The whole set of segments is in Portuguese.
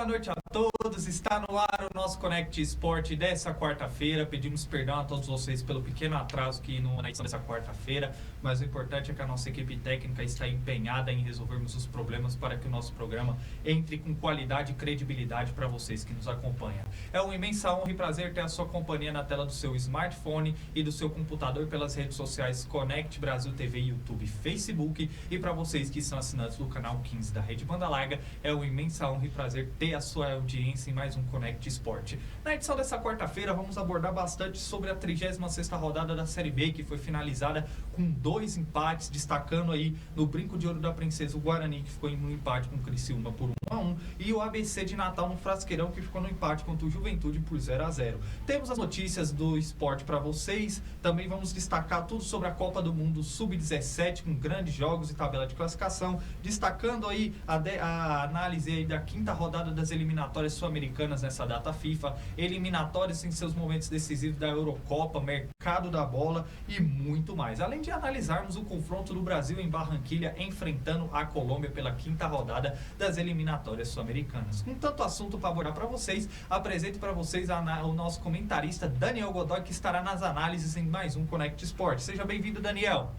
Boa noite a todos, está no ar o nosso Connect Esporte dessa quarta-feira. Pedimos perdão a todos vocês pelo pequeno atraso aqui na edição dessa quarta-feira, mas o importante é que a nossa equipe técnica está empenhada em resolvermos os problemas para que o nosso programa entre com qualidade e credibilidade para vocês que nos acompanham. É uma imensa honra e prazer ter a sua companhia na tela do seu smartphone e do seu computador pelas redes sociais Connect Brasil TV, YouTube, Facebook, e para vocês que são assinantes do canal 15 da Rede Banda Larga, é uma imensa honra e prazer ter a sua audiência em mais um Connect Esporte. Na edição dessa quarta-feira vamos abordar bastante sobre a 36ª rodada da Série B, que foi finalizada com 2 empates, destacando aí no Brinco de Ouro da Princesa o Guarani, que ficou em um empate com o Criciúma por 1-1, e o ABC de Natal no Frasqueirão, que ficou no empate contra o Juventude por 0-0. Temos as notícias do esporte para vocês, também vamos destacar tudo sobre a Copa do Mundo Sub-17, com grandes jogos e tabela de classificação, destacando aí a análise aí da 5ª rodada das eliminatórias sul-americanas nessa data FIFA, eliminatórias em seus momentos decisivos da Eurocopa, mercado da bola e muito mais. Além de analisarmos o confronto do Brasil em Barranquilha enfrentando a Colômbia pela 5ª rodada das eliminatórias sul-americanas. Com tanto assunto para abordar para vocês, apresento para vocês o nosso comentarista Daniel Godoy, que estará nas análises em mais um Connect Esporte. Seja bem-vindo, Daniel.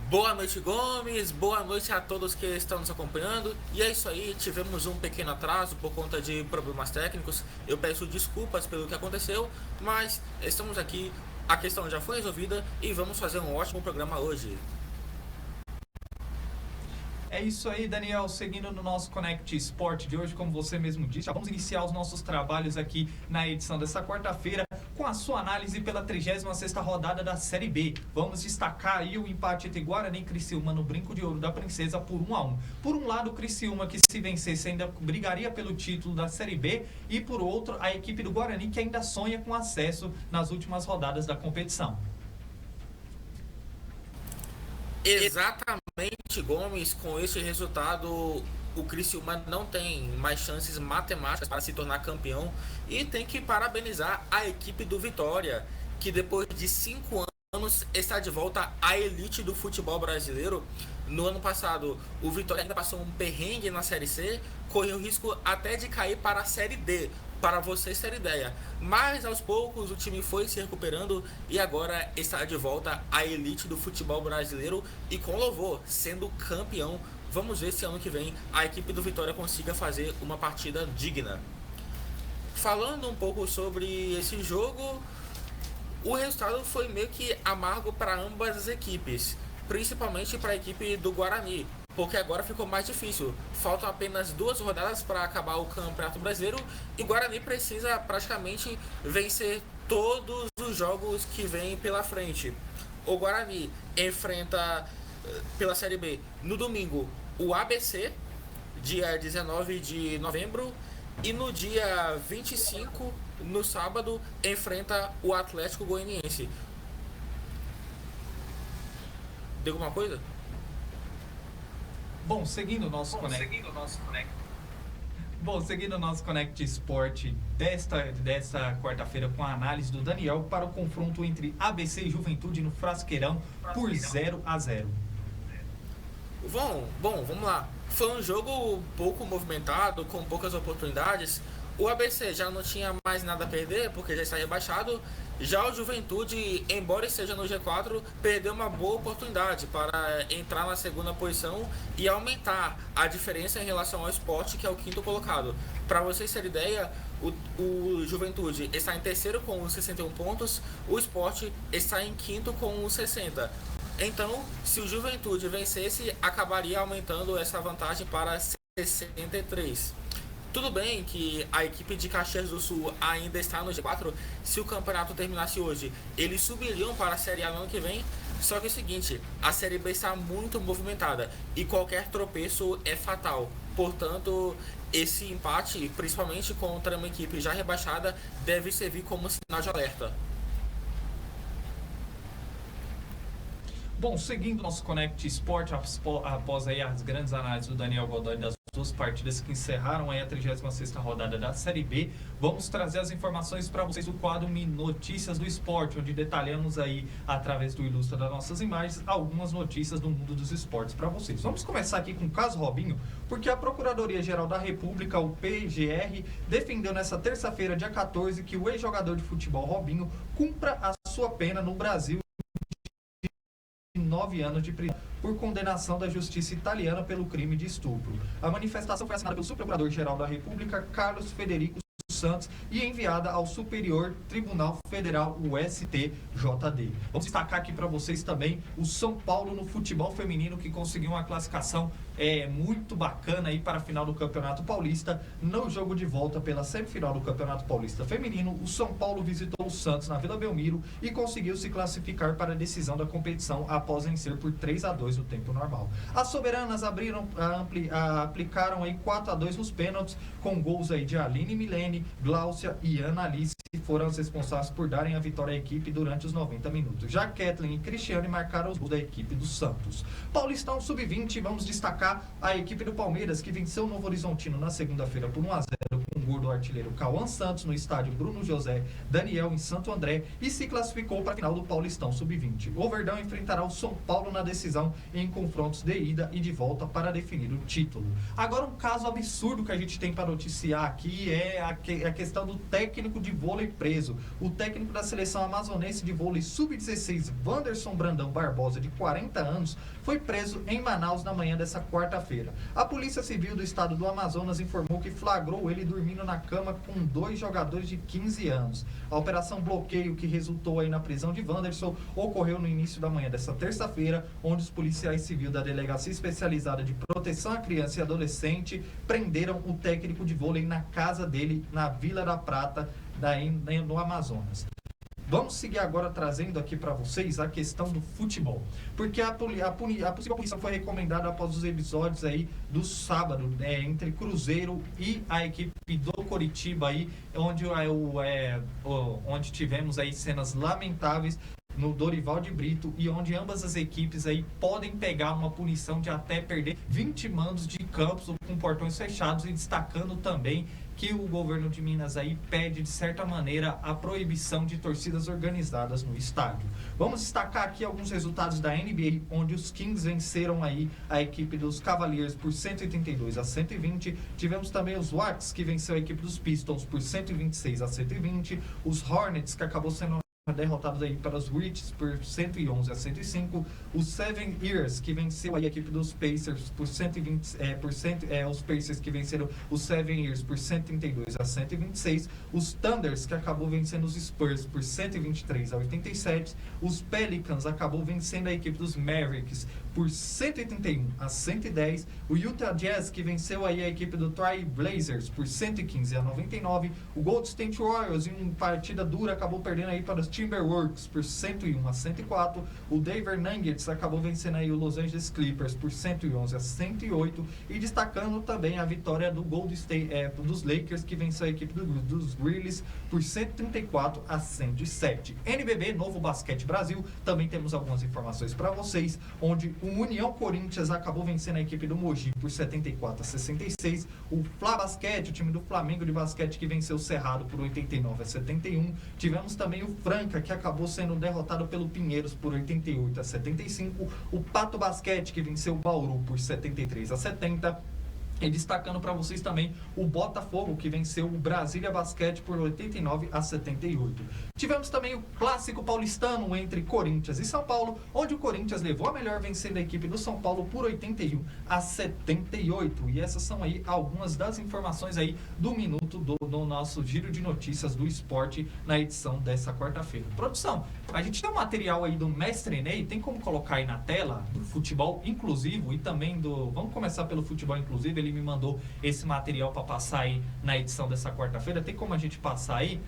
Boa noite, Gomes, boa noite a todos que estão nos acompanhando. E é isso aí, tivemos um pequeno atraso por conta de problemas técnicos. Eu peço desculpas pelo que aconteceu, mas estamos aqui, a questão já foi resolvida e vamos fazer um ótimo programa hoje. É isso aí, Daniel, seguindo no nosso Connect Esporte de hoje, como você mesmo disse, vamos iniciar os nossos trabalhos aqui na edição dessa quarta-feira com a sua análise pela 36ª rodada da Série B. Vamos destacar aí o empate entre Guarani e Criciúma no Brinco de Ouro da Princesa por 1-1. Por um lado, o Criciúma, que se vencesse ainda brigaria pelo título da Série B, e por outro, a equipe do Guarani, que ainda sonha com acesso nas últimas rodadas da competição. Exatamente, Gomes, com esse resultado o Criciúma não tem mais chances matemáticas para se tornar campeão e tem que parabenizar a equipe do Vitória, que depois de 5 anos está de volta à elite do futebol brasileiro. No ano passado o Vitória ainda passou um perrengue na Série C, correu o risco até de cair para a Série D, para vocês terem ideia, mas aos poucos o time foi se recuperando e agora está de volta à elite do futebol brasileiro e com louvor, sendo campeão. Vamos ver se ano que vem a equipe do Vitória consiga fazer uma partida digna. Falando um pouco sobre esse jogo, o resultado foi meio que amargo para ambas as equipes, principalmente para a equipe do Guarani, porque agora ficou mais difícil. Faltam apenas 2 rodadas para acabar o Campeonato Brasileiro e o Guarani precisa praticamente vencer todos os jogos que vêm pela frente. O Guarani enfrenta pela Série B no domingo o ABC, dia 19 de novembro, e no dia 25, no sábado, enfrenta o Atlético Goianiense. Deu alguma coisa? Bom, seguindo o nosso Connect Esporte desta quarta-feira com a análise do Daniel para o confronto entre ABC e Juventude no Frasqueirão por 0-0. Bom, vamos lá. Foi um jogo pouco movimentado, com poucas oportunidades. O ABC já não tinha mais nada a perder, porque já está rebaixado. Já o Juventude, embora esteja no G4, perdeu uma boa oportunidade para entrar na 2ª posição e aumentar a diferença em relação ao Sport, que é o 5º colocado. Para vocês terem ideia, o Juventude está em 3º com os 61 pontos, o Sport está em 5º com os 60. Então, se o Juventude vencesse, acabaria aumentando essa vantagem para 63. Tudo bem que a equipe de Caxias do Sul ainda está no G4. Se o campeonato terminasse hoje, eles subiriam para a Série A no ano que vem. Só que é o seguinte, a Série B está muito movimentada e qualquer tropeço é fatal. Portanto, esse empate, principalmente contra uma equipe já rebaixada, deve servir como sinal de alerta. Bom, seguindo nosso Connect Esporte, após aí as grandes análises do Daniel Godoy das duas partidas que encerraram aí a 36ª rodada da Série B. Vamos trazer as informações para vocês do quadro Notícias do Esporte, onde detalhamos aí, através do ilustre das nossas imagens, algumas notícias do mundo dos esportes para vocês. Vamos começar aqui com o caso Robinho, porque a Procuradoria-Geral da República, o PGR, defendeu nessa terça-feira, dia 14, que o ex-jogador de futebol Robinho cumpra a sua pena no Brasil de 9 anos de prisão por condenação da justiça italiana pelo crime de estupro. A manifestação foi assinada pelo Subprocurador-Geral da República, Carlos Federico Santos, e enviada ao Superior Tribunal Federal, o STJD. Vamos destacar aqui para vocês também o São Paulo no futebol feminino, que conseguiu uma classificação muito bacana aí para a final do Campeonato Paulista. No jogo de volta pela semifinal do Campeonato Paulista Feminino, o São Paulo visitou o Santos na Vila Belmiro e conseguiu se classificar para a decisão da competição após vencer por 3-2 no tempo normal. As soberanas aplicaram aí 4-2 nos pênaltis, com gols aí de Aline Milene, Gláucia e Ana Alice, que foram as responsáveis por darem a vitória à equipe durante os 90 minutos. Já Kathleen e Cristiane marcaram os gols da equipe do Santos. Paulistão Sub-20, vamos destacar a equipe do Palmeiras, que venceu o Novo Horizontino na segunda-feira por 1-0 com o gol do artilheiro Cauã Santos no estádio Bruno José Daniel, em Santo André, e se classificou para a final do Paulistão Sub-20. O Verdão enfrentará o São Paulo na decisão em confrontos de ida e de volta para definir o título. Agora, um caso absurdo que a gente tem para noticiar aqui é a questão do técnico de vôlei preso. O técnico da seleção amazonense de vôlei Sub-16, Wanderson Brandão Barbosa, de 40 anos, foi preso em Manaus na manhã dessa quarta-feira. A Polícia Civil do Estado do Amazonas informou que flagrou ele dormindo na cama com 2 jogadores de 15 anos. A operação bloqueio, que resultou aí na prisão de Wanderson, ocorreu no início da manhã dessa terça-feira, onde os policiais civis da Delegacia Especializada de Proteção à Criança e Adolescente prenderam o técnico de vôlei na casa dele, na Vila da Prata, no Amazonas. Vamos seguir agora trazendo aqui para vocês a questão do futebol, porque a possível punição foi recomendada após os episódios aí do sábado, entre Cruzeiro e a equipe do Coritiba aí, onde tivemos aí cenas lamentáveis no Dorival de Brito, e onde ambas as equipes aí podem pegar uma punição de até perder 20 mandos de campos com portões fechados, e destacando também que o governo de Minas aí pede, de certa maneira, a proibição de torcidas organizadas no estádio. Vamos destacar aqui alguns resultados da NBA, onde os Kings venceram aí a equipe dos Cavaliers por 132-120. Tivemos também os Watts, que venceu a equipe dos Pistons por 126-120. Os Hornets, que acabou sendo derrotados aí para os Wizards por 111-105. Os Seven Years, que venceu aí a equipe dos Pacers por 120, os Pacers que venceram os Seven Years por 132-126. Os Thunders, que acabou vencendo os Spurs por 123-87. Os Pelicans acabou vencendo a equipe dos Mavericks por 181-110. O Utah Jazz, que venceu aí a equipe do Trail Blazers por 115-99. O Golden State Warriors, em uma partida dura, acabou perdendo aí para os Timberwolves por 101-104. O Denver Nuggets acabou vencendo aí o Los Angeles Clippers por 111-108. E destacando também a vitória do Golden State, dos Lakers, que venceu a equipe dos Grizzlies por 134-107. NBB, Novo Basquete Brasil, também temos algumas informações para vocês, onde o União Corinthians acabou vencendo a equipe do Mogi por 74-66. O Fla Basquete, o time do Flamengo de basquete, que venceu o Cerrado por 89-71. Tivemos também o Franca, que acabou sendo derrotado pelo Pinheiros por 88-75. O Pato Basquete, que venceu o Bauru por 73-70. E destacando para vocês também o Botafogo, que venceu o Brasília Basquete por 89-78. Tivemos também o clássico paulistano entre Corinthians e São Paulo, onde o Corinthians levou a melhor, vencendo a equipe do São Paulo por 81-78. E essas são aí algumas das informações aí do minuto do nosso giro de notícias do esporte na edição dessa quarta-feira. Produção, a gente tem um material aí do Mestre Ney, tem como colocar aí na tela, do futebol inclusivo e também do... Vamos começar pelo futebol inclusivo. Ele me mandou esse material para passar aí na edição dessa quarta-feira. Tem como a gente passar aí?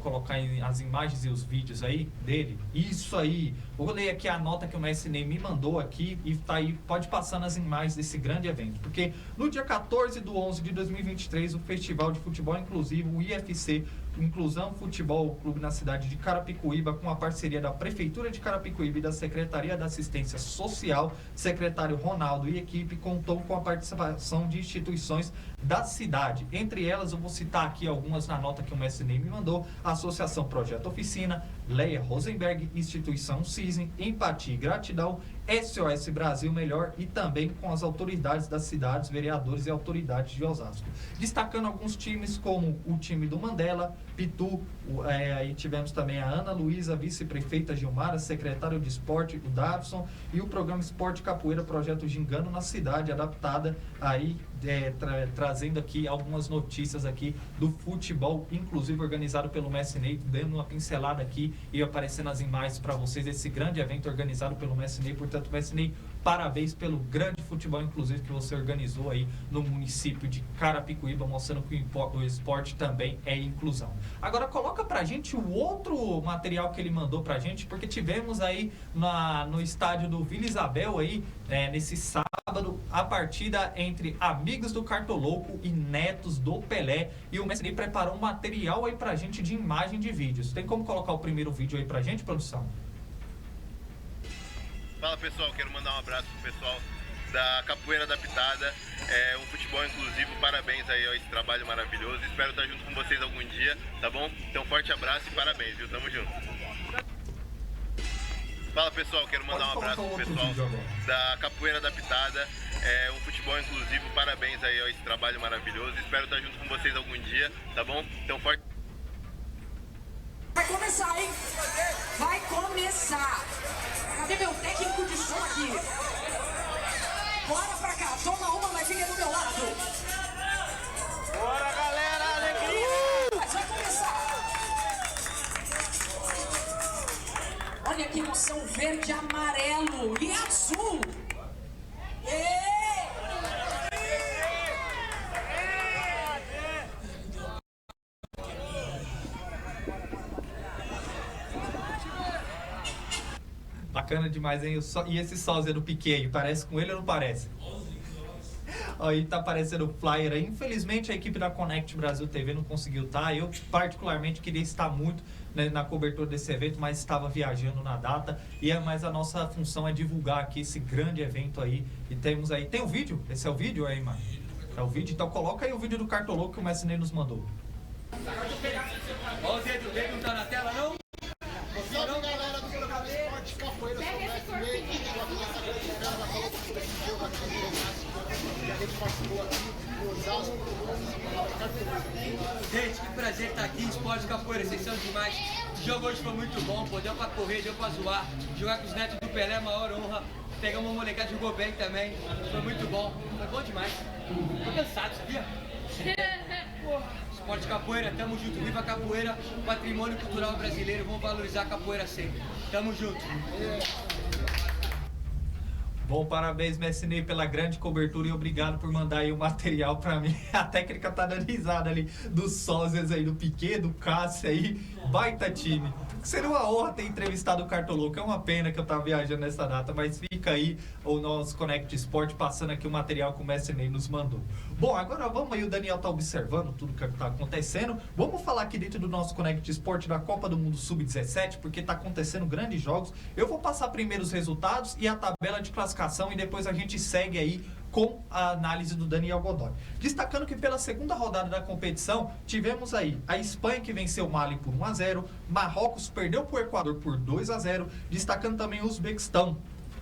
Colocar as imagens e os vídeos aí dele? Isso aí! Vou ler aqui a nota que o Mestre Ney me mandou aqui e tá aí, pode passar nas imagens desse grande evento. Porque no dia 14/11 de 2023, o Festival de Futebol Inclusivo, o IFC, Inclusão Futebol Clube na cidade de Carapicuíba, com a parceria da Prefeitura de Carapicuíba e da Secretaria da Assistência Social, secretário Ronaldo e equipe, contou com a participação de instituições da cidade. Entre elas, eu vou citar aqui algumas na nota que o mestre Ney me mandou: Associação Projeto Oficina, Leia Rosenberg, Instituição CISM, Empatia e Gratidão, SOS Brasil Melhor e também com as autoridades das cidades, vereadores e autoridades de Osasco. Destacando alguns times como o time do Mandela, Pitu, aí tivemos também a Ana Luísa, vice-prefeita Gilmara, secretário de esporte, o Davison, e o programa Esporte Capoeira, projeto Gingano na cidade, adaptada aí, trazendo aqui algumas notícias aqui do futebol, inclusive organizado pelo Messi Ney, dando uma pincelada aqui e aparecendo as imagens para vocês, esse grande evento organizado pelo Messi Ney. Portanto, Messi Ney, parabéns pelo grande futebol, inclusive, que você organizou aí no município de Carapicuíba, mostrando que o esporte também é inclusão. Agora, coloca pra gente o outro material que ele mandou pra gente, porque tivemos aí no estádio do Vila Isabel aí, nesse sábado, a partida entre amigos do Cartolouco e netos do Pelé, e o Messi Ney preparou um material aí pra gente de imagem de vídeos. Tem como colocar o primeiro vídeo aí pra gente, produção? Fala pessoal, quero mandar um abraço pro pessoal da Capoeira Adaptada, um futebol inclusivo, parabéns aí a esse trabalho maravilhoso, espero estar junto com vocês algum dia, tá bom? Então forte abraço e parabéns, viu? Tamo junto. Fala pessoal, quero mandar um abraço pro pessoal da Capoeira Adaptada, um futebol inclusivo, parabéns aí a esse trabalho maravilhoso, espero estar junto com vocês algum dia, tá bom? Então forte. Vai começar, hein? Vai começar! Cadê meu técnico de som aqui? Bora pra cá, toma uma, mas fica do meu lado. Bora galera, alegria! Mas vai começar! Olha que emoção, verde, amarelo e azul! Bacana demais, hein? E esse sósia do Piquet aí, parece com ele ou não parece? Aí tá aparecendo o flyer aí. Infelizmente a equipe da Connect Brasil TV não conseguiu estar. Eu particularmente queria estar muito, né, na cobertura desse evento, mas estava viajando na data. Mas a nossa função é divulgar aqui esse grande evento aí. E temos aí... Tem o vídeo? Esse é o vídeo aí, mano? É o vídeo? Então coloca aí o vídeo do Cartolouco que o Messi Ney nos mandou. Ó, o dedo não tá na tela, não? Salve galera do programa Esporte Capoeira, sou o Messi Ney, a gente participou aqui no Osasco, Gente, que prazer estar aqui, Esporte Capoeira, vocês são demais. O jogo hoje foi muito bom, pô, deu pra correr, deu pra zoar, jogar com os netos do Pelé, maior honra. Pegamos uma molecada, jogou bem também, foi muito bom, foi bom demais. Tô cansado, sabia? Esporte Capoeira, tamo junto, viva a capoeira, patrimônio cultural brasileiro, vamos valorizar a capoeira sempre. Tamo junto. Bom, parabéns, Messi Ney, pela grande cobertura e obrigado por mandar aí o material pra mim. A técnica tá dando risada ali dos sósias aí, do Piquet, do Cássio aí, baita time. Seria uma honra ter entrevistado o Cartolouco, é uma pena que eu tava viajando nessa data, mas fica aí o nosso Connect Sport passando aqui o material que o Messi Ney nos mandou. Bom, agora vamos aí, o Daniel tá observando tudo que tá acontecendo. Vamos falar aqui dentro do nosso Connect Sport da Copa do Mundo Sub-17, porque tá acontecendo grandes jogos. Eu vou passar primeiro os resultados e a tabela de classificação e depois a gente segue aí com a análise do Daniel Godoy. Destacando que pela segunda rodada da competição, tivemos aí a Espanha que venceu o Mali por 1-0, Marrocos perdeu para o Equador por 2-0, destacando também o Uzbequistão,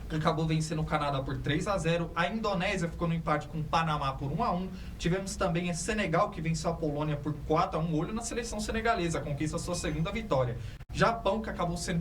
que acabou vencendo o Canadá por 3-0, a Indonésia ficou no empate com o Panamá por 1-1, tivemos também a Senegal que venceu a Polônia por 4-1, olho na seleção senegalesa, conquista sua segunda vitória. Japão, que acabou sendo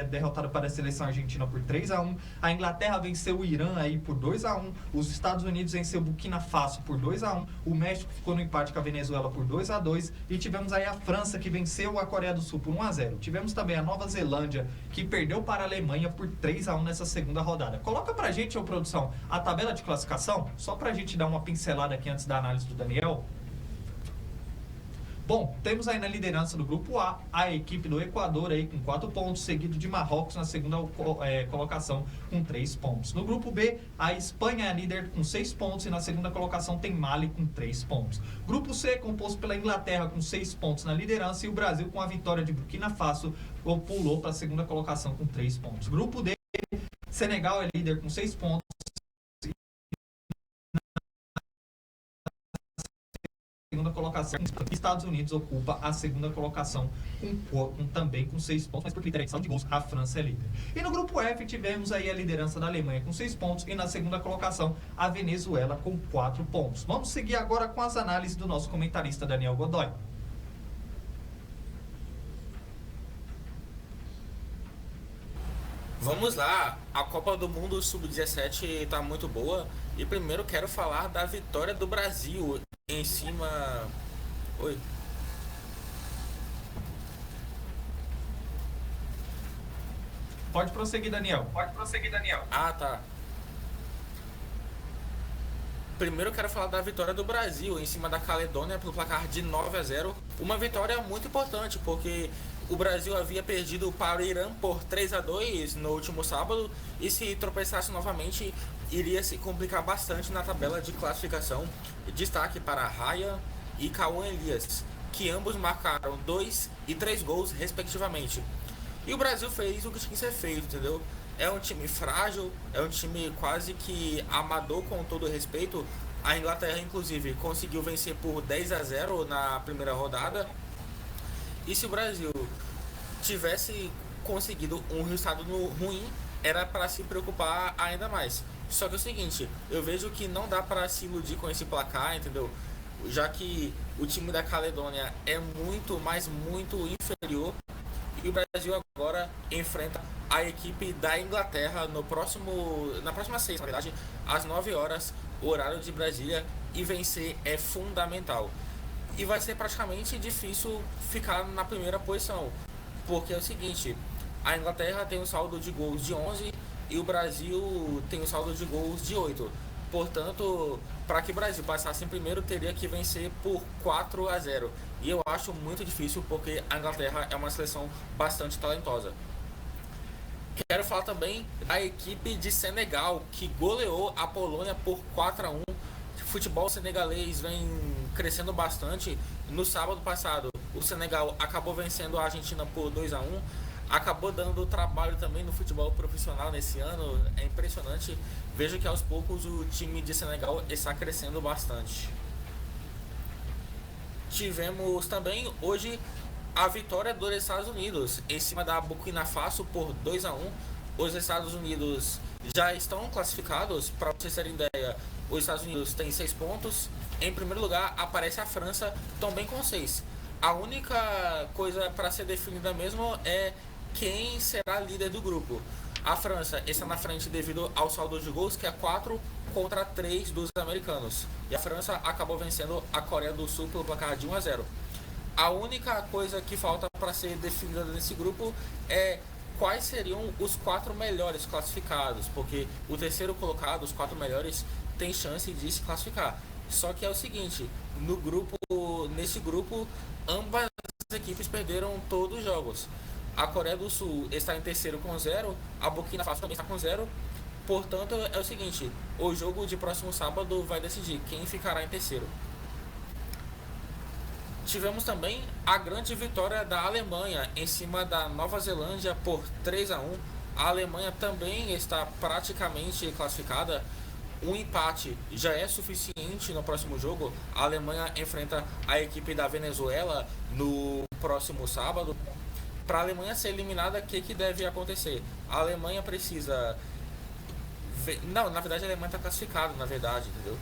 derrotado para a seleção argentina por 3-1. A Inglaterra venceu o Irã aí por 2-1. Os Estados Unidos venceu o Burkina Faso por 2-1. O México ficou no empate com a Venezuela por 2-2. E tivemos aí a França, que venceu a Coreia do Sul por 1-0. Tivemos também a Nova Zelândia, que perdeu para a Alemanha por 3-1 nessa segunda rodada. Coloca pra gente, ô produção, a tabela de classificação, só pra gente dar uma pincelada aqui antes da análise do Daniel. Bom, temos aí na liderança do grupo A equipe do Equador aí com 4 pontos, seguido de Marrocos na segunda colocação com 3 pontos. No grupo B, a Espanha é a líder com 6 pontos e na segunda colocação tem Mali com 3 pontos. Grupo C, composto pela Inglaterra com 6 pontos na liderança e o Brasil com a vitória de Burkina Faso pulou para a segunda colocação com 3 pontos. Grupo D, Senegal é líder com 6 pontos. Segunda colocação, Estados Unidos ocupa a segunda colocação também com 6 pontos, mas por critério de saldo de gols, a França é líder. E no grupo F tivemos aí a liderança da Alemanha com 6 pontos e na segunda colocação a Venezuela com 4 pontos. Vamos seguir agora com as análises do nosso comentarista Daniel Godoy. Vamos lá, a Copa do Mundo Sub-17 está muito boa e primeiro quero falar da vitória do Brasil em cima... Oi. Pode prosseguir, Daniel. Ah, tá. Primeiro quero falar da vitória do Brasil em cima da Caledônia pelo placar de 9-0. Uma vitória muito importante, porque o Brasil havia perdido para o Irã por 3-2 no último sábado e se tropeçasse novamente iria se complicar bastante na tabela de classificação. Destaque para Ryan e Cauã Elias, que ambos marcaram 2 e 3 gols respectivamente. E o Brasil fez o que tinha que ser feito, entendeu? É um time frágil, é um time quase que amador, com todo respeito. A Inglaterra, inclusive, conseguiu vencer por 10-0 na primeira rodada. E se o Brasil tivesse conseguido um resultado ruim, era para se preocupar ainda mais. Só que é o seguinte, eu vejo que não dá para se iludir com esse placar, entendeu? Já que o time da Caledônia é muito, mas muito inferior. E o Brasil agora enfrenta a equipe da Inglaterra na próxima sexta, na verdade, às 9 horas, horário de Brasília, e vencer é fundamental. E vai ser praticamente difícil ficar na primeira posição, porque é o seguinte, a Inglaterra tem um saldo de gols de 11 e o Brasil tem um saldo de gols de 8. Portanto, para que o Brasil passasse em primeiro, teria que vencer por 4-0. E eu acho muito difícil, porque a Inglaterra é uma seleção bastante talentosa. Quero falar também da equipe de Senegal, que goleou a Polônia por 4-1. O futebol senegalês vem crescendo bastante. No sábado passado, o Senegal acabou vencendo a Argentina por 2-1. Acabou dando trabalho também no futebol profissional nesse ano. É impressionante. Vejo que aos poucos o time de Senegal está crescendo bastante. Tivemos também hoje a vitória dos Estados Unidos em cima da Burkina Faso por 2-1. Os Estados Unidos já estão classificados. Para vocês terem ideia, os Estados Unidos têm 6 pontos. Em primeiro lugar aparece a França, também com 6. A única coisa para ser definida mesmo é quem será líder do grupo. A França está na frente devido ao saldo de gols, que é 4-3 dos americanos. E a França acabou vencendo a Coreia do Sul pelo placar de 1-0. A única coisa que falta para ser definida nesse grupo é quais seriam os 4 melhores classificados, porque o terceiro colocado, os 4 melhores, tem chance de se classificar. Só que é o seguinte, nesse grupo, ambas as equipes perderam todos os jogos. A Coreia do Sul está em terceiro com 0, a Burkina Faso também está com 0. Portanto, é o seguinte, o jogo de próximo sábado vai decidir quem ficará em terceiro. Tivemos também a grande vitória da Alemanha em cima da Nova Zelândia por 3-1. A Alemanha também está praticamente classificada. Um empate já é suficiente no próximo jogo. A Alemanha enfrenta a equipe da Venezuela no próximo sábado. Para a Alemanha ser eliminada, o que deve acontecer? A Alemanha precisa... Não, na verdade a Alemanha está classificada, na verdade, entendeu?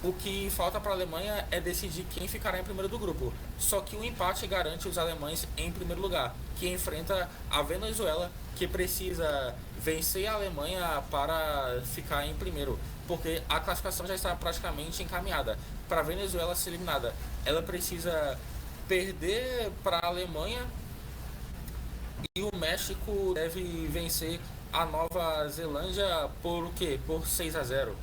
O que falta para a Alemanha é decidir quem ficará em primeiro do grupo. Só que o empate garante os alemães em primeiro lugar, que enfrenta a Venezuela, que precisa vencer a Alemanha para ficar em primeiro, porque a classificação já está praticamente encaminhada. Para a Venezuela ser eliminada, ela precisa perder para a Alemanha e o México deve vencer a Nova Zelândia por o quê? Por 6-0.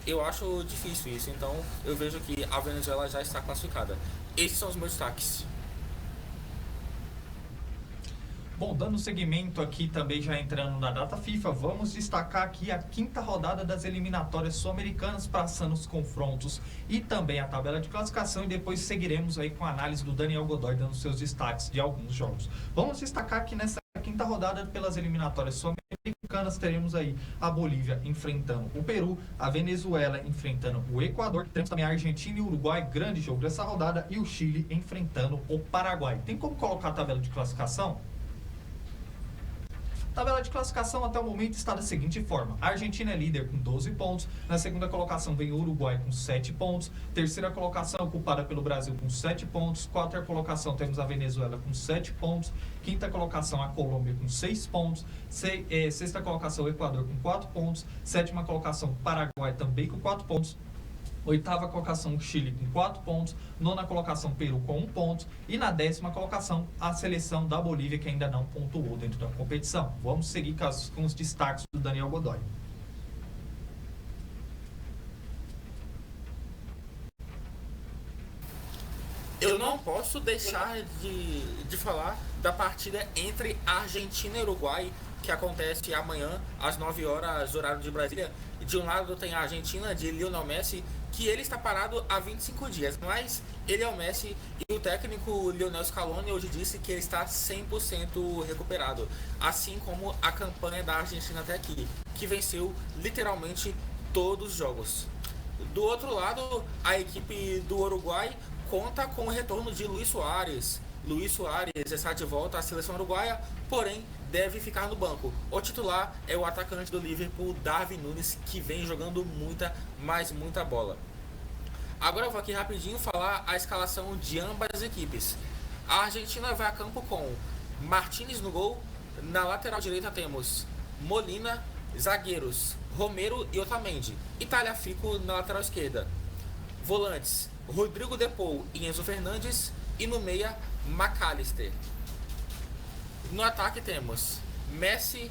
Eu acho difícil isso, então eu vejo que a Venezuela já está classificada. Esses são os meus destaques. Bom, dando seguimento aqui também, já entrando na data FIFA, vamos destacar aqui a 5ª rodada das eliminatórias sul-americanas, passando os confrontos e também a tabela de classificação, e depois seguiremos aí com a análise do Daniel Godoy, dando seus destaques de alguns jogos. Vamos destacar que nessa 5ª rodada pelas eliminatórias sul-americanas teremos aí a Bolívia enfrentando o Peru, a Venezuela enfrentando o Equador, temos também a Argentina e o Uruguai, grande jogo dessa rodada, e o Chile enfrentando o Paraguai. Tem como colocar a tabela de classificação? A tabela de classificação até o momento está da seguinte forma: a Argentina é líder com 12 pontos, na segunda colocação vem o Uruguai com 7 pontos, terceira colocação ocupada pelo Brasil com 7 pontos, quarta colocação temos a Venezuela com 7 pontos, quinta colocação a Colômbia com 6 pontos, sexta colocação o Equador com 4 pontos, sétima colocação o Paraguai também com 4 pontos, oitava colocação o Chile com 4 pontos, nona colocação Peru com 1 ponto e na 10ª colocação a seleção da Bolívia, que ainda não pontuou dentro da competição. Vamos seguir com os destaques do Daniel Godoy. Eu não posso deixar de falar da partida entre Argentina e Uruguai, que acontece amanhã às 9 horas, horário de Brasília. De um lado tem a Argentina de Lionel Messi, que ele está parado há 25 dias, mas ele é o Messi, e o técnico Lionel Scaloni hoje disse que ele está 100% recuperado, assim como a campanha da Argentina até aqui, que venceu literalmente todos os jogos. Do outro lado, a equipe do Uruguai conta com o retorno de Luis Suárez. Luis Suárez está de volta à seleção uruguaia, porém deve ficar no banco. O titular é o atacante do Liverpool, Darwin Núñez, que vem jogando muita, mas muita bola. Agora eu vou aqui rapidinho falar a escalação de ambas as equipes. A Argentina vai a campo com Martínez no gol. Na lateral direita temos Molina, zagueiros Romero e Otamendi. E Tagliafico na lateral esquerda. Volantes Rodrigo De Paul e Enzo Fernandes. E no meia, McAllister. No ataque temos Messi,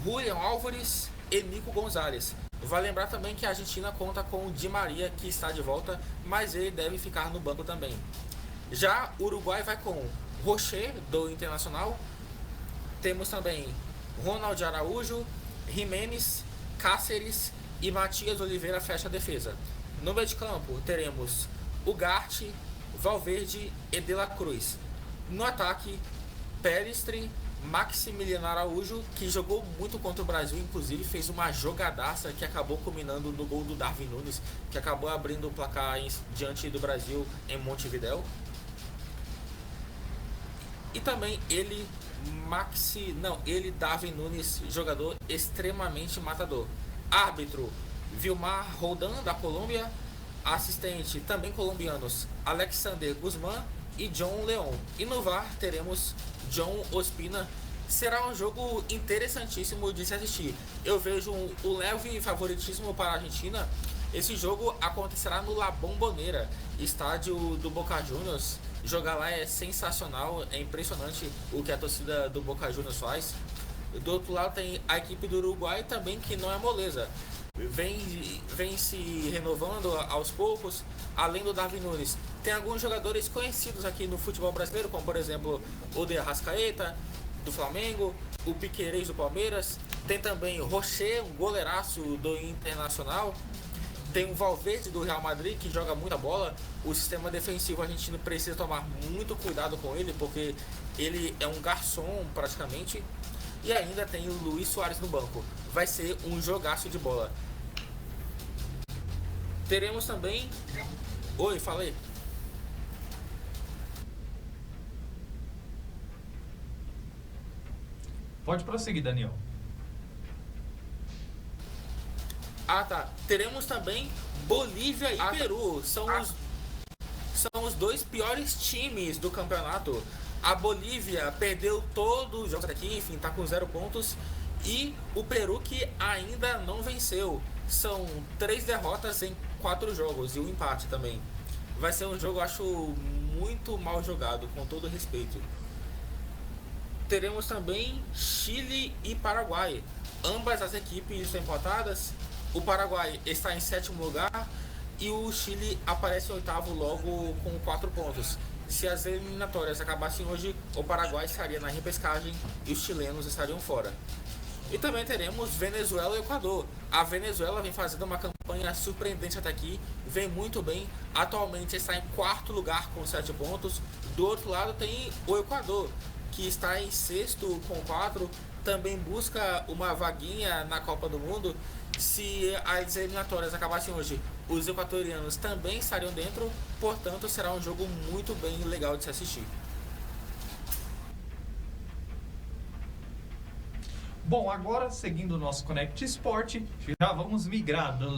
Julián Álvares e Nico Gonzalez. Vale lembrar também que a Argentina conta com o Di Maria, que está de volta, mas ele deve ficar no banco também. Já o Uruguai vai com Rocher, do Internacional. Temos também Ronald Araújo, Jiménez, Cáceres e Matias Oliveira fecha a defesa. No meio de campo teremos Ugarte, Valverde e De La Cruz. No ataque, Péristri, Maximiliano Araújo, que jogou muito contra o Brasil, inclusive fez uma jogadaça que acabou culminando no gol do Darwin Núñez, que acabou abrindo o placar diante do Brasil em Montevidéu. E também Darwin Núñez, jogador extremamente matador. Árbitro, Vilmar Roldan, da Colômbia. Assistente, também colombianos, Alexander Guzmán e John Leon. E no VAR teremos John Ospina. Será um jogo interessantíssimo de se assistir. Eu vejo um leve favoritismo para a Argentina. Esse jogo acontecerá no La Bombonera, estádio do Boca Juniors. Jogar lá é sensacional, é impressionante o que a torcida do Boca Juniors faz. Do outro lado tem a equipe do Uruguai também, que não é moleza. Vem se renovando aos poucos. Além do Darwin Núñez, tem alguns jogadores conhecidos aqui no futebol brasileiro, como por exemplo o De Arrascaeta, do Flamengo, o Piquerez do Palmeiras. Tem também o Rocher, um goleiraço do Internacional. Tem o Valverde do Real Madrid, que joga muita bola. O sistema defensivo argentino precisa tomar muito cuidado com ele, porque ele é um garçom praticamente. E ainda tem o Luis Suárez no banco. Vai ser um jogaço de bola. Teremos também... Oi, fala aí. Pode prosseguir, Daniel. Ah, tá. Teremos também Bolívia e Peru. São os dois piores times do campeonato. A Bolívia perdeu todos os jogos aqui, enfim, tá com 0 pontos. E o Peru, que ainda não venceu. São 3 derrotas em 4 jogos e um empate também. Vai ser um jogo, acho, muito mal jogado, com todo respeito. Teremos também Chile e Paraguai. Ambas as equipes estão empatadas. O Paraguai está em 7º lugar e o Chile aparece em oitavo logo com 4 pontos. Se as eliminatórias acabassem hoje, o Paraguai estaria na repescagem e os chilenos estariam fora. E também teremos Venezuela e Equador. A Venezuela vem fazendo uma campanha surpreendente até aqui, vem muito bem, atualmente está em quarto lugar com 7 pontos. Do outro lado tem o Equador, que está em sexto com 4, também busca uma vaguinha na Copa do Mundo. Se as eliminatórias acabassem hoje, os equatorianos também estariam dentro, portanto será um jogo muito bem legal de se assistir. Bom, agora seguindo o nosso Connect Sport, já vamos migrar do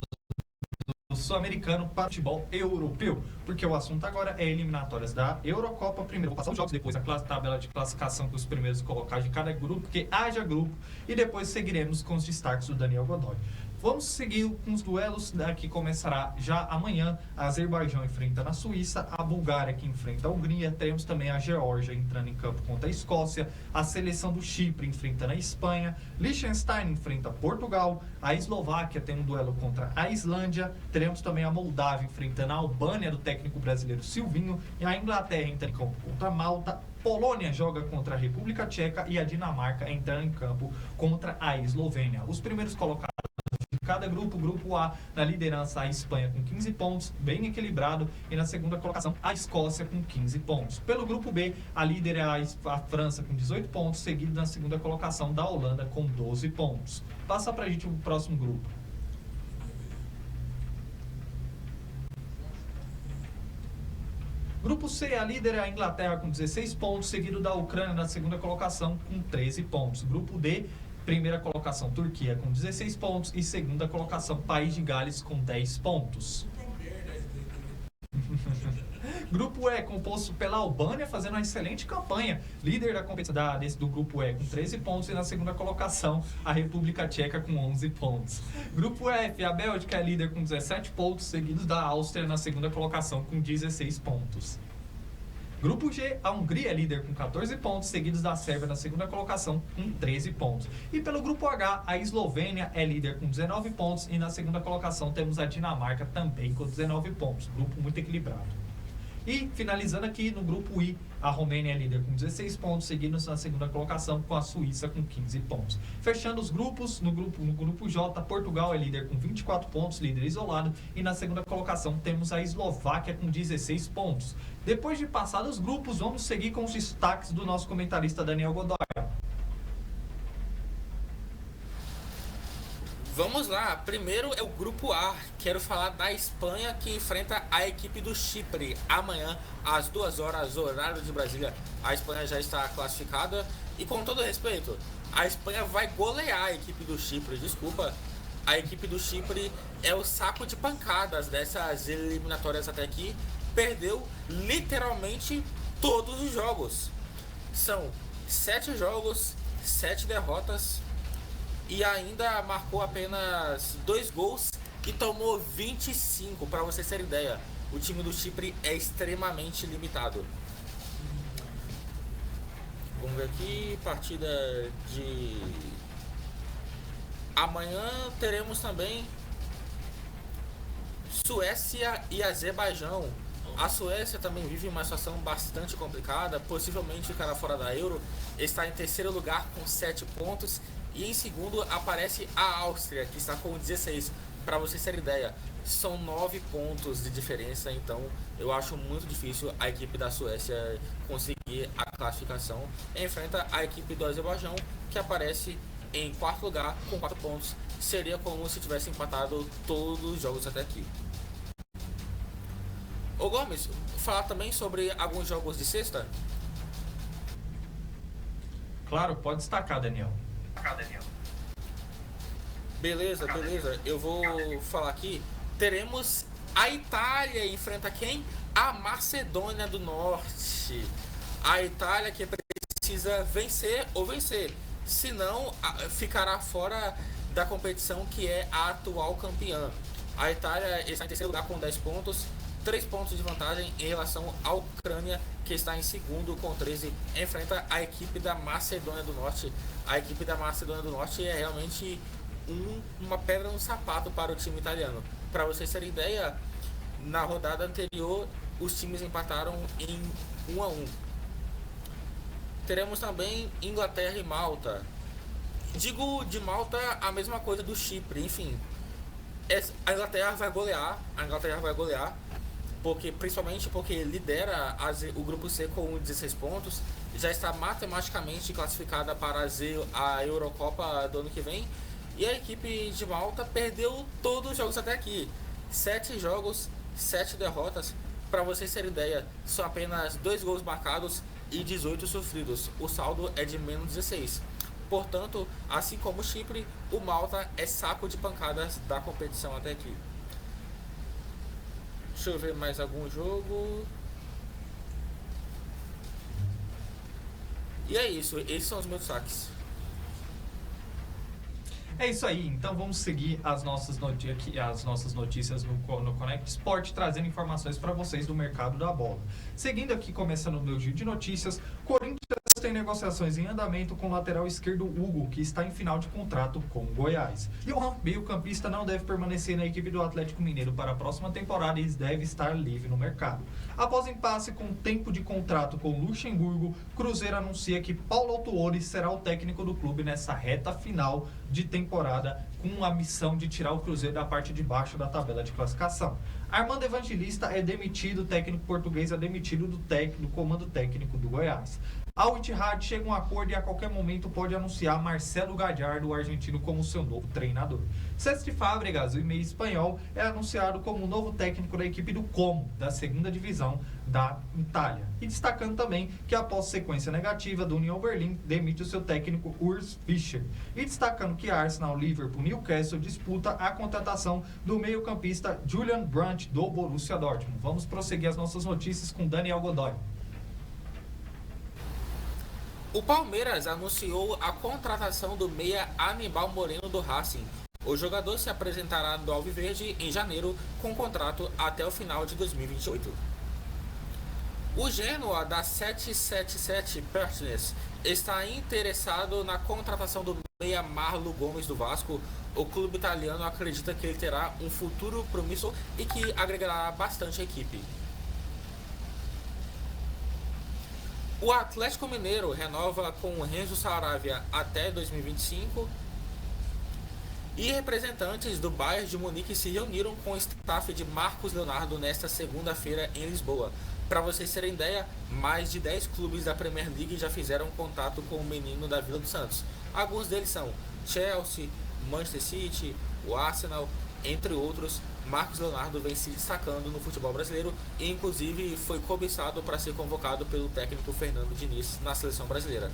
sul-americano para o futebol europeu, porque o assunto agora é eliminatórias da Eurocopa. Primeiro vou passar os jogos, depois a tabela de classificação com os primeiros colocados de cada grupo, que haja grupo, e depois seguiremos com os destaques do Daniel Godoy. Vamos seguir com os duelos, que começará já amanhã. A Azerbaijão enfrenta a Suíça, a Bulgária que enfrenta a Hungria, teremos também a Geórgia entrando em campo contra a Escócia, a seleção do Chipre enfrentando a Espanha, Liechtenstein enfrenta Portugal, a Eslováquia tem um duelo contra a Islândia, teremos também a Moldávia enfrentando a Albânia do técnico brasileiro Silvinho, e a Inglaterra entra em campo contra a Malta, Polônia joga contra a República Tcheca e a Dinamarca entrando em campo contra a Eslovênia. Os primeiros colocados cada grupo, grupo A, na liderança a Espanha com 15 pontos, bem equilibrado, e na segunda colocação a Escócia com 15 pontos. Pelo grupo B, a líder é a França com 18 pontos, seguido na segunda colocação da Holanda com 12 pontos. Passa pra gente o próximo grupo. Grupo C, a líder é a Inglaterra com 16 pontos, seguido da Ucrânia na segunda colocação com 13 pontos. Grupo D, primeira colocação Turquia com 16 pontos e segunda colocação País de Gales com 10 pontos. Grupo E, composto pela Albânia, fazendo uma excelente campanha. Líder da competição do Grupo E com 13 pontos e na segunda colocação a República Tcheca com 11 pontos. Grupo F, a Bélgica é líder com 17 pontos, seguidos da Áustria na segunda colocação com 16 pontos. Grupo G, a Hungria é líder com 14 pontos, seguidos da Sérvia na segunda colocação com 13 pontos. E pelo Grupo H, a Eslovênia é líder com 19 pontos e na segunda colocação temos a Dinamarca também com 19 pontos. Grupo muito equilibrado. E finalizando aqui no Grupo I, a Romênia é líder com 16 pontos, seguindo na segunda colocação com a Suíça com 15 pontos. Fechando os grupos, no grupo J, Portugal é líder com 24 pontos, líder isolado, e na segunda colocação temos a Eslováquia com 16 pontos. Depois de passar os grupos, vamos seguir com os destaques do nosso comentarista Daniel Godoy. Vamos lá, primeiro é o Grupo A. Quero falar da Espanha, que enfrenta a equipe do Chipre. Amanhã, às 2 horas, horário de Brasília, a Espanha já está classificada. E com todo respeito, a Espanha vai golear a equipe do Chipre. Desculpa, a equipe do Chipre é o saco de pancadas dessas eliminatórias até aqui. Perdeu literalmente todos os jogos. São 7 jogos, 7 derrotas. E ainda marcou apenas 2 gols e tomou 25, para vocês terem ideia. O time do Chipre é extremamente limitado. Vamos ver aqui, partida de... Amanhã teremos também Suécia e Azerbaijão. A Suécia também vive uma situação bastante complicada, possivelmente ficará fora da Euro. Está em terceiro lugar com 7 pontos. E em segundo aparece a Áustria, que está com 16. Para vocês terem ideia, são 9 pontos de diferença. Então eu acho muito difícil a equipe da Suécia conseguir a classificação. Enfrenta a equipe do Azerbaijão, que aparece em quarto lugar com 4 pontos. Seria como se tivesse empatado todos os jogos até aqui. Ô Gomes, falar também sobre alguns jogos de sexta? Claro, pode destacar, Daniel. Beleza. Eu vou falar aqui. Teremos a Itália enfrenta quem? A Macedônia do Norte. A Itália que precisa vencer ou vencer. Senão ficará fora da competição, que é a atual campeã. A Itália está em terceiro lugar com 10 pontos. 3 pontos de vantagem em relação à Ucrânia, que está em segundo com 13, enfrenta a equipe da Macedônia do Norte. A equipe da Macedônia do Norte é realmente uma pedra no sapato para o time italiano. Para vocês terem ideia, Na rodada anterior, os times empataram em 1-1. Teremos também Inglaterra e Malta. Digo de Malta a mesma coisa do Chipre, enfim. A Inglaterra vai golear, principalmente porque lidera o grupo C com 16 pontos, já está matematicamente classificada para a Eurocopa do ano que vem, e a equipe de Malta perdeu todos os jogos até aqui. 7 jogos, 7 derrotas. Para vocês terem ideia, são apenas 2 gols marcados e 18 sofridos. O saldo é de menos 16. Portanto, assim como o Chipre, o Malta é saco de pancadas da competição até aqui. Deixa eu ver mais algum jogo. E é isso, esses são os meus saques. É isso aí, então vamos seguir as nossas notícias no Connect Sport, trazendo informações para vocês do mercado da bola. Seguindo aqui, começando o meu giro de notícias, Corinthians tem negociações em andamento com o lateral esquerdo Hugo, que está em final de contrato com o Goiás. E o meio-campista não deve permanecer na equipe do Atlético Mineiro para a próxima temporada e deve estar livre no mercado. Após impasse com tempo de contrato com o Luxemburgo, Cruzeiro anuncia que Paulo Autuori será o técnico do clube nessa reta final de temporada, com a missão de tirar o Cruzeiro da parte de baixo da tabela de classificação. Armando Evangelista é demitido, o técnico português é demitido do comando técnico do Goiás. Al Ittihad chega a um acordo e a qualquer momento pode anunciar Marcelo Gallardo, o argentino, como seu novo treinador. Cesc Fábregas, o meio espanhol, é anunciado como o novo técnico da equipe do Como, da segunda divisão da Itália. E destacando também que após sequência negativa do União Berlim, demite o seu técnico Urs Fischer. E destacando que Arsenal, Liverpool e Newcastle disputa a contratação do meio-campista Julian Brandt do Borussia Dortmund. Vamos prosseguir as nossas notícias com Daniel Godoy. O Palmeiras anunciou a contratação do meia Aníbal Moreno do Racing. O jogador se apresentará no Alviverde em janeiro com contrato até o final de 2028. O Genoa da 777 Partners está interessado na contratação do meia Marlo Gomes do Vasco. O clube italiano acredita que ele terá um futuro promissor e que agregará bastante a equipe. O Atlético Mineiro renova com o Renzo Saravia até 2025 e representantes do Bayern de Munique se reuniram com o staff de Marcos Leonardo nesta segunda-feira em Lisboa. Para vocês terem ideia, mais de 10 clubes da Premier League já fizeram contato com o menino da Vila dos Santos. Alguns deles são Chelsea, Manchester City, o Arsenal, entre outros. Marcos Leonardo vem se destacando no futebol brasileiro e inclusive foi cobiçado para ser convocado pelo técnico Fernando Diniz na seleção brasileira.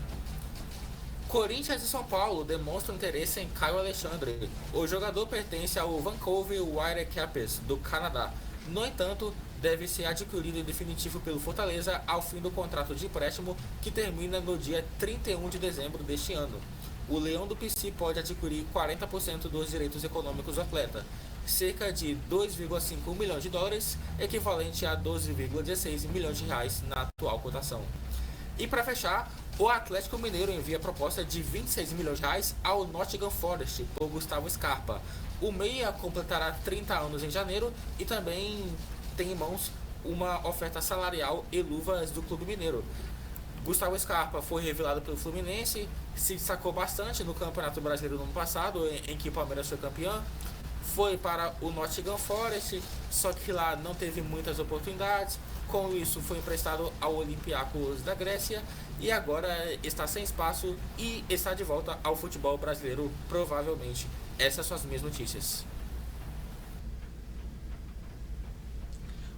Corinthians e São Paulo demonstram interesse em Caio Alexandre. O jogador pertence ao Vancouver Whitecaps do Canadá. No entanto, deve ser adquirido em definitivo pelo Fortaleza ao fim do contrato de empréstimo que termina no dia 31 de dezembro deste ano. O Leão do PC pode adquirir 40% dos direitos econômicos do atleta, cerca de 2,5 milhões de dólares, equivalente a 12,16 milhões de reais na atual cotação. E para fechar, o Atlético Mineiro envia proposta de 26 milhões de reais ao Nottingham Forest por Gustavo Scarpa. O meia completará 30 anos em janeiro e também tem em mãos uma oferta salarial e luvas do clube mineiro. Gustavo Scarpa foi revelado pelo Fluminense, se destacou bastante no Campeonato Brasileiro no ano passado, em que o Palmeiras foi campeão. Foi para o Nottingham Forest, só que lá não teve muitas oportunidades. Com isso, foi emprestado ao Olympiacos da Grécia e agora está sem espaço e está de volta ao futebol brasileiro, provavelmente. Essas são as minhas notícias.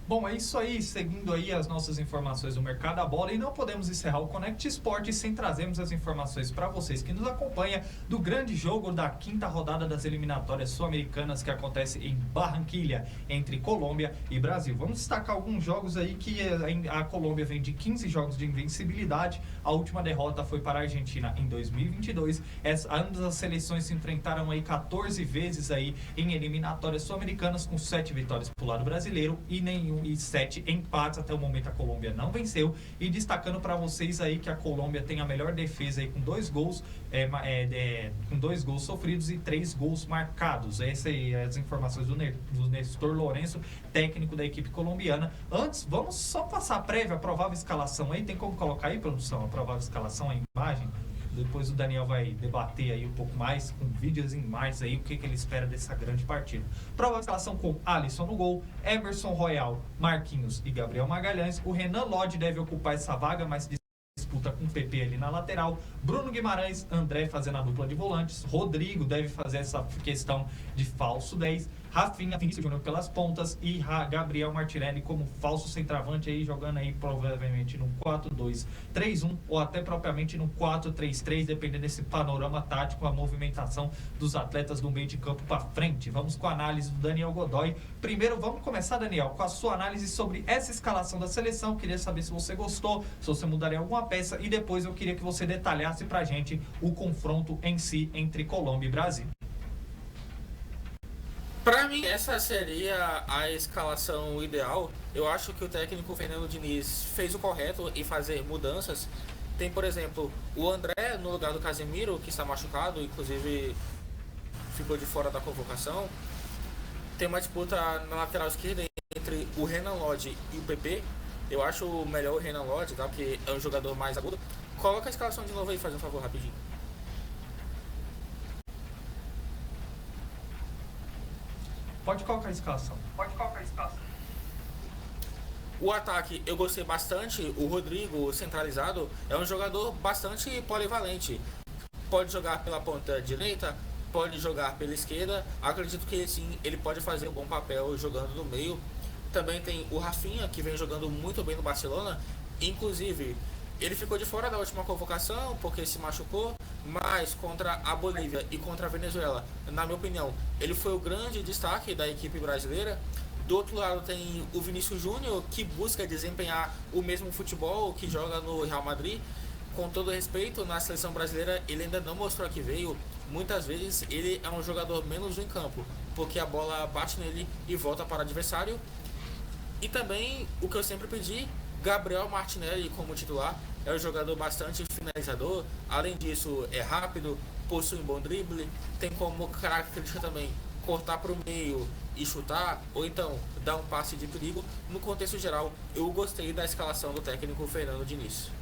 Bom, é isso aí, seguindo aí as nossas informações do mercado da bola, e não podemos encerrar o Connect Sport sem trazermos as informações para vocês que nos acompanham do grande jogo da quinta rodada das eliminatórias sul-americanas que acontece em Barranquilla, entre Colômbia e Brasil. Vamos destacar alguns jogos aí que a Colômbia vem de 15 jogos de invencibilidade, a última derrota foi para a Argentina em 2022, ambas as seleções se enfrentaram aí 14 vezes aí em eliminatórias sul-americanas com 7 vitórias para o lado brasileiro e nenhuma e 7 empates. Até o momento a Colômbia não venceu. E destacando para vocês aí que a Colômbia tem a melhor defesa aí com 2 gols, com 2 gols sofridos e 3 gols marcados. Essas aí as informações do Nestor Lourenço, técnico da equipe colombiana. Antes, vamos só passar a prévia, a provável escalação aí. Tem como colocar aí, produção, a provável escalação, a imagem? Depois o Daniel vai debater aí um pouco mais, com vídeos e imagens aí, o que ele espera dessa grande partida. Provável escalação com Alisson no gol, Emerson Royal, Marquinhos e Gabriel Magalhães. O Renan Lodge deve ocupar essa vaga, mas disputa com o PP ali na lateral. Bruno Guimarães, André fazendo a dupla de volantes. Rodrigo deve fazer essa questão de falso 10. Rafinha, Vinícius Júnior pelas pontas e Gabriel Martinelli como falso centroavante aí, jogando aí provavelmente no 4-2-3-1 ou até propriamente no 4-3-3, dependendo desse panorama tático, a movimentação dos atletas do meio de campo para frente. Vamos com a análise do Daniel Godoy. Primeiro, vamos começar, Daniel, com a sua análise sobre essa escalação da seleção. Queria saber se você gostou, se você mudaria alguma peça, e depois eu queria que você detalhasse pra gente o confronto em si entre Colômbia e Brasil. Para mim, essa seria a escalação ideal. Eu acho que o técnico Fernando Diniz fez o correto em fazer mudanças. Tem, por exemplo, o André no lugar do Casemiro, que está machucado, inclusive ficou de fora da convocação. Tem uma disputa na lateral esquerda entre o Renan Lodge e o PP. Eu acho melhor o Renan Lodge, tá? Porque é um jogador mais agudo. Coloca a escalação de novo aí, faz um favor, rapidinho. Pode colocar a escalação. O ataque eu gostei bastante. O Rodrigo centralizado é um jogador bastante polivalente. Pode jogar pela ponta direita, pode jogar pela esquerda. Acredito que sim, ele pode fazer um bom papel jogando no meio. Também tem o Rafinha, que vem jogando muito bem no Barcelona. Inclusive, ele ficou de fora da última convocação porque se machucou, mas contra a Bolívia e contra a Venezuela, na minha opinião, ele foi o grande destaque da equipe brasileira. Do outro lado tem o Vinícius Júnior, que busca desempenhar o mesmo futebol que joga no Real Madrid. Com todo respeito, na seleção brasileira ele ainda não mostrou que veio. Muitas vezes ele é um jogador menos em campo, porque a bola bate nele e volta para o adversário. E também, o que eu sempre pedi, Gabriel Martinelli como titular. É um jogador bastante finalizador. Além disso, é rápido, possui um bom drible, tem como característica também cortar para o meio e chutar, ou então dar um passe de perigo. No contexto geral, eu gostei da escalação do técnico Fernando Diniz.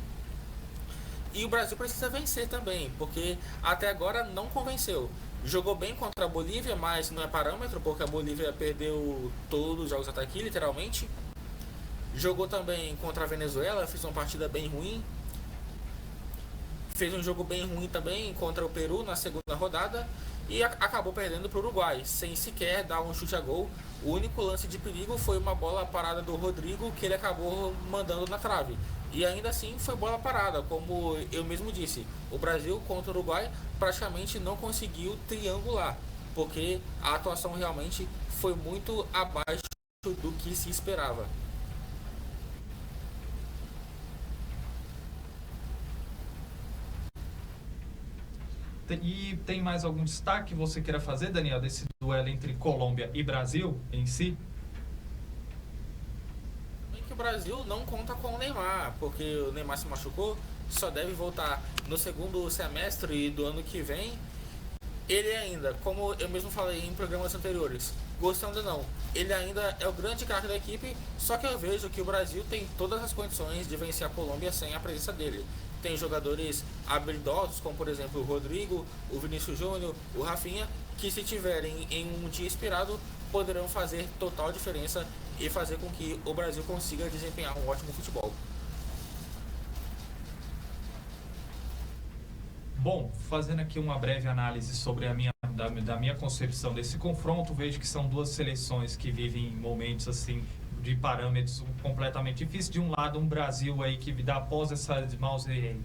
E o Brasil precisa vencer também, porque até agora não convenceu. Jogou bem contra a Bolívia, mas não é parâmetro, porque a Bolívia perdeu todos os jogos até aqui, literalmente. Jogou também contra a Venezuela, fez uma partida bem ruim. Fez um jogo bem ruim também contra o Peru na segunda rodada. E acabou perdendo para o Uruguai, sem sequer dar um chute a gol. O único lance de perigo foi uma bola parada do Rodrigo, que ele acabou mandando na trave. E ainda assim foi bola parada, como eu mesmo disse. O Brasil contra o Uruguai praticamente não conseguiu triangular, porque a atuação realmente foi muito abaixo do que se esperava. E tem mais algum destaque que você queira fazer, Daniel, desse duelo entre Colômbia e Brasil em si? Que o Brasil não conta com o Neymar, porque o Neymar se machucou, só deve voltar no segundo semestre do ano que vem. Ele ainda, como eu mesmo falei em programas anteriores, gostando ou não, ele ainda é o grande craque da equipe, só que eu vejo que o Brasil tem todas as condições de vencer a Colômbia sem a presença dele. Tem jogadores habilidosos, como por exemplo o Rodrigo, o Vinícius Júnior, o Rafinha, que se tiverem em um dia inspirado, poderão fazer total diferença e fazer com que o Brasil consiga desempenhar um ótimo futebol. Bom, fazendo aqui uma breve análise sobre da minha concepção desse confronto, vejo que são duas seleções que vivem momentos assim de parâmetros completamente difíceis. De um lado, um Brasil aí que dá após essas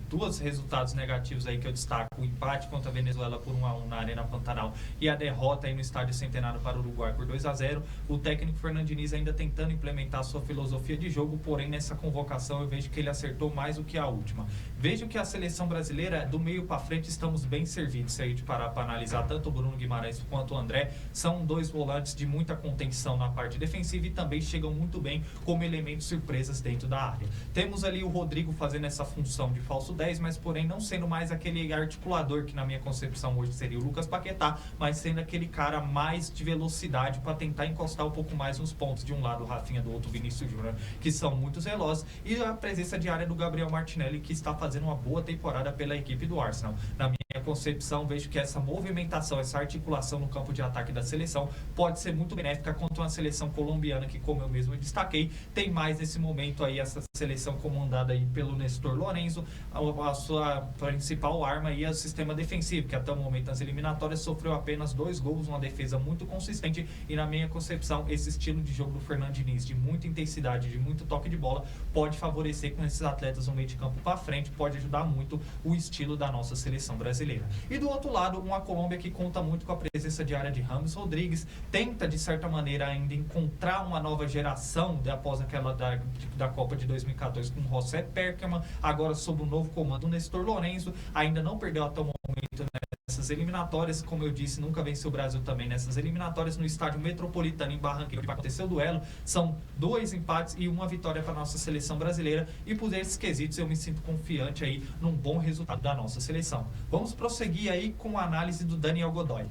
duas resultados negativos aí que eu destaco, o empate contra a Venezuela por 1-1 na Arena Pantanal e a derrota aí no Estádio Centenário para o Uruguai por 2-0. O técnico Fernando Diniz ainda tentando implementar a sua filosofia de jogo, porém nessa convocação eu vejo que ele acertou mais do que a última. Vejo que a seleção brasileira, do meio para frente, estamos bem servidos. Se a gente parar para analisar, tanto o Bruno Guimarães quanto o André são dois volantes de muita contenção na parte defensiva e também chegam muito muito bem como elementos surpresas dentro da área. Temos ali o Rodrigo fazendo essa função de falso 10, mas porém não sendo mais aquele articulador que na minha concepção hoje seria o Lucas Paquetá, mas sendo aquele cara mais de velocidade para tentar encostar um pouco mais nos pontos, de um lado o Rafinha, do outro o Vinícius Júnior, que são muito velozes, e a presença diária do Gabriel Martinelli, que está fazendo uma boa temporada pela equipe do Arsenal. Na minha concepção, vejo que essa movimentação, essa articulação no campo de ataque da seleção pode ser muito benéfica contra uma seleção colombiana que, como eu mesmo destaquei, tem mais nesse momento aí essa seleção comandada aí pelo Nestor Lorenzo, a sua principal arma aí é o sistema defensivo, que até o momento nas eliminatórias sofreu apenas 2 gols, uma defesa muito consistente, e na minha concepção esse estilo de jogo do Fernando Diniz, de muita intensidade, de muito toque de bola, pode favorecer com esses atletas no meio de campo para frente, pode ajudar muito o estilo da nossa seleção brasileira. E do outro lado, uma Colômbia que conta muito com a presença diária de James Rodrigues, tenta de certa maneira ainda encontrar uma nova geração após aquela da Copa de 2014 com José Perkerman, agora sob o novo comando Nestor Lorenzo, ainda não perdeu até o momento nessas eliminatórias, como eu disse, nunca venceu o Brasil também nessas eliminatórias, no estádio Metropolitano em Barranquilla, onde vai acontecer o duelo, são 2 empates e 1 vitória para a nossa seleção brasileira, e por esses quesitos eu me sinto confiante aí num bom resultado da nossa seleção. Vamos prosseguir aí com a análise do Daniel Godoy.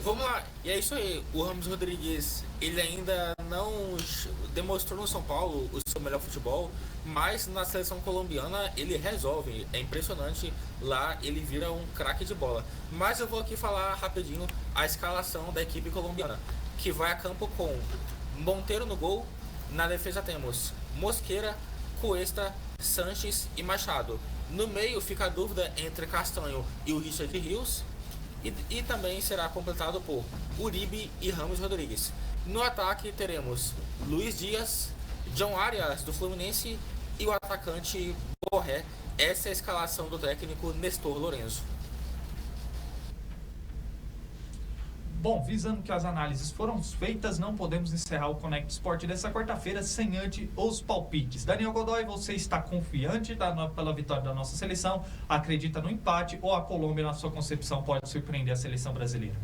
Vamos lá, e é isso aí, o James Rodrigues, ele ainda não demonstrou no São Paulo o seu melhor futebol, mas na seleção colombiana ele resolve, é impressionante, lá ele vira um craque de bola. Mas eu vou aqui falar rapidinho a escalação da equipe colombiana, que vai a campo com Monteiro no gol, na defesa temos Mosquera, Cuesta, Sanches e Machado. No meio fica a dúvida entre Castanho e o Richard Rios, e também será completado por Uribe e James Rodrigues. No ataque teremos Luiz Dias, John Arias do Fluminense e o atacante Borré. Essa é a escalação do técnico Nestor Lorenzo. Bom, visando que as análises foram feitas, não podemos encerrar o Connect Sport dessa quarta-feira sem antes os palpites. Daniel Godoy, você está confiante pela vitória da nossa seleção? Acredita no empate ou a Colômbia, na sua concepção, pode surpreender a seleção brasileira?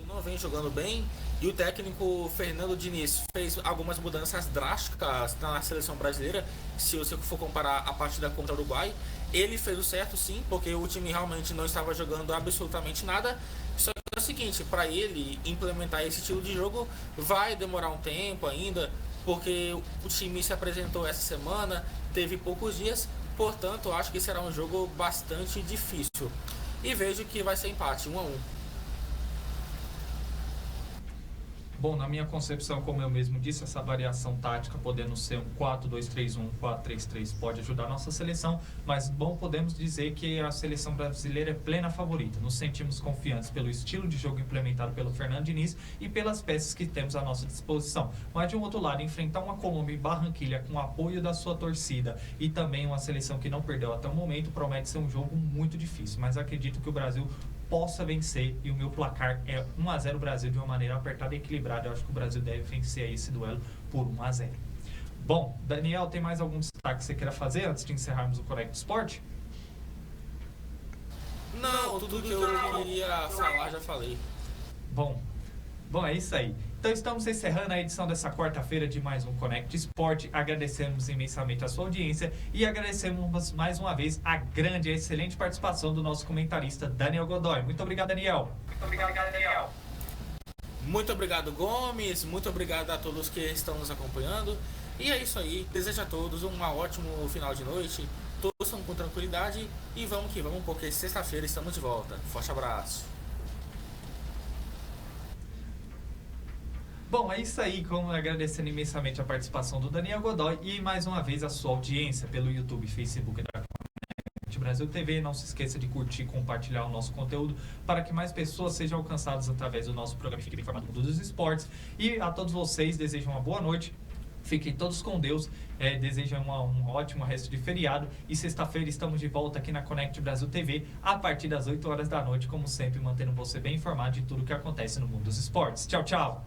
Não vem jogando bem e o técnico Fernando Diniz fez algumas mudanças drásticas na seleção brasileira. Se você for comparar a partida contra o Uruguai, ele fez o certo sim, porque o time realmente não estava jogando absolutamente nada. Só que é o seguinte, para ele implementar esse estilo de jogo vai demorar um tempo ainda, porque o time se apresentou essa semana, teve poucos dias, portanto acho que será um jogo bastante difícil. E vejo que vai ser empate, 1-1. Bom, na minha concepção, como eu mesmo disse, essa variação tática podendo ser um 4-2-3-1, 4-3-3 pode ajudar a nossa seleção, mas bom, podemos dizer que a seleção brasileira é plena favorita. Nos sentimos confiantes pelo estilo de jogo implementado pelo Fernando Diniz e pelas peças que temos à nossa disposição. Mas de um outro lado, enfrentar uma Colômbia em Barranquilla com o apoio da sua torcida e também uma seleção que não perdeu até o momento promete ser um jogo muito difícil, mas acredito que o Brasil possa vencer e o meu placar é 1-0 Brasil de uma maneira apertada e equilibrada. Eu acho que o Brasil deve vencer esse duelo por 1-0. Bom, Daniel, tem mais algum destaque que você queira fazer antes de encerrarmos o Connect Sport? Não, tudo que eu queria falar já falei. Bom, é isso aí. Então estamos encerrando a edição dessa quarta-feira de mais um Connect Sport. Agradecemos imensamente a sua audiência e agradecemos mais uma vez a grande e excelente participação do nosso comentarista Daniel Godoy. Muito obrigado, Daniel. Muito obrigado, Gomes. Muito obrigado a todos que estão nos acompanhando. E é isso aí. Desejo a todos um ótimo final de noite. Torçam com tranquilidade e vamos que vamos, porque sexta-feira estamos de volta. Forte abraço. Bom, é isso aí, como agradecendo imensamente a participação do Daniel Godoy e mais uma vez a sua audiência pelo YouTube, Facebook da Connect Brasil TV. Não se esqueça de curtir e compartilhar o nosso conteúdo para que mais pessoas sejam alcançadas através do nosso programa. Fique bem informado do mundo dos esportes. E a todos vocês desejo uma boa noite. Fiquem todos com Deus, desejam um ótimo resto de feriado e sexta-feira estamos de volta aqui na Connect Brasil TV a partir das 8 horas da noite, como sempre, mantendo você bem informado de tudo o que acontece no mundo dos esportes. Tchau, tchau!